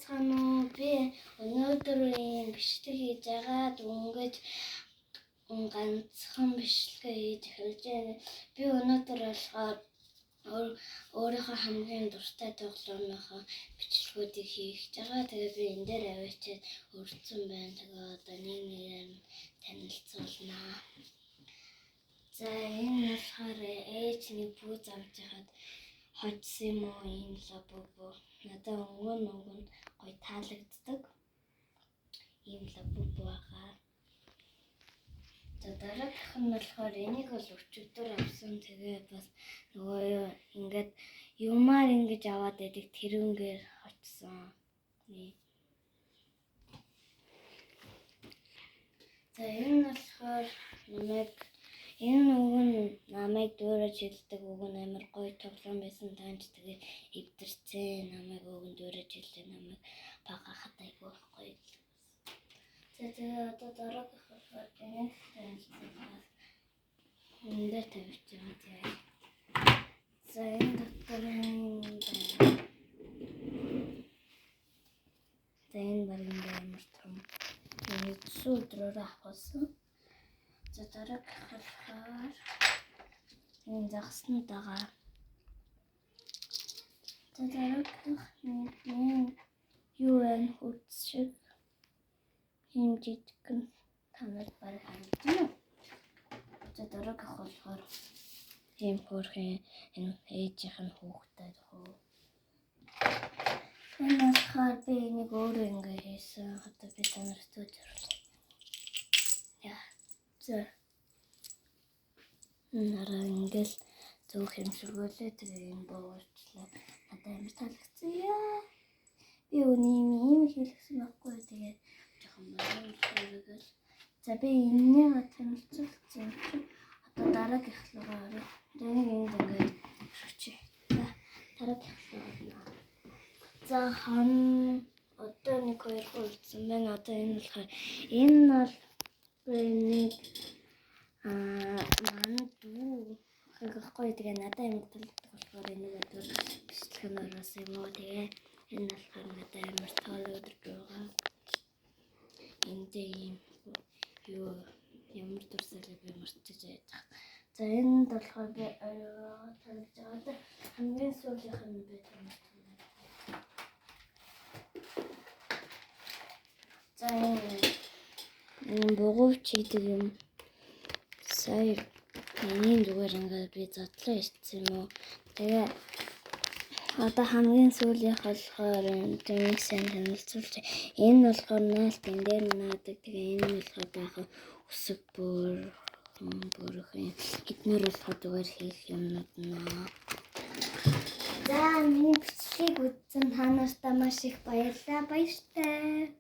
байцгаана уу? Би өнөөдөр ийм бичлэг хийж агаад өнгөж ганцхан бичлэгээ хийж эхэлж байна. Би өнөөдөр болохоор өөрийнхөө хамгийн дуртай тоглоомынхоо бичлэгүүдийг хийх гэж байгаа. Тэгээ би энэ дээр авчиад өрцөн байна. Тэгээ одоо нэг танилцуулнаа. За энэ болохоор ээжний бүү замж хаад хоцсон юм уу энэ лабубу. Надад өнгөн гоё таалагддаг. Ийм лабубу байгаа. За дараагийнх нь болохоор энийг бол өчигдөр авсан. Тэгээ бас нөгөө ингээд юмар ингэж аваад байдаг тэрүүнгээр хоцсон. За энэ нь болохоор энэ өвгөн намайг дуурайж хэлдэг өвгөн амар гоё тоглоом байсан таанч тэгээ эвдэрсэн намайг өвгөн дуурайж хэлдэг намайг багахад айгүй гоё. За тэгээ одоо дараагийнх болохоор энэ дээр тавьчих юм тэгээ. За энэ дотор энэ багийн амар том нэг өдрөөр авсан. За дараагийнх болохоор энэ загснууд байгаа. За дараагийнх нь юу вэ? Хүч шиг ийм жижигхэн танад бараг харагдана. За дараагийнх болохоор ийм хөрхэн энэ ээжийнх нь хүүхдэд хөө. Энэ болохоор би энийг өөрөө ингэ хийсэн. Одоо би танарт үзүүлээ. За нараа ингээл зөөх юм шиг үлээ. Тэгээ энэ буучлаа. Надад амар таалагдсан яа. Би ийм хэлсэн байхгүй. Тэгээ жоохон мөрөөл. За би энэнийг танилцуулсан. Одоо дараагийнх руу оръё. Энийг ингээд шүчээ. За дараагийнх руу оръё. За одоо 1 2 үлдсэн байна. Одоо энэ болохоор энэ бол нэг мандуу хагахгүй. Тэгээ надад амар таалагддаг болохоор энийг одоо бичлэг нь оруулсан юм уу. Тэгээ энэ болохоор надад амар таалагддаг байгаа. Энд ийм юу ямар дурсалыг би мартаж байгаа. За энэ болохоор би таалагдж байгаа. Хамгийн сүүлийнх нь би таалагдсан. За энэ бугуйч хийдэг юм. Сая энийн зүгээр ингээд би задлаа ирсэн юм уу. Тэгээ одоо хамгийн сүүлийнх болохоор тэмийг сайн танилцуулж. Энэ болохоор наалтын дээр наадаг. Тэгээ энэ болохоор баахан өсөг бүрхэн эднэр болохоор зүгээр хийх юмнууд наа. За миний бичлэгийг үзсэн та нартай маш их баярлалаа. Баяртай.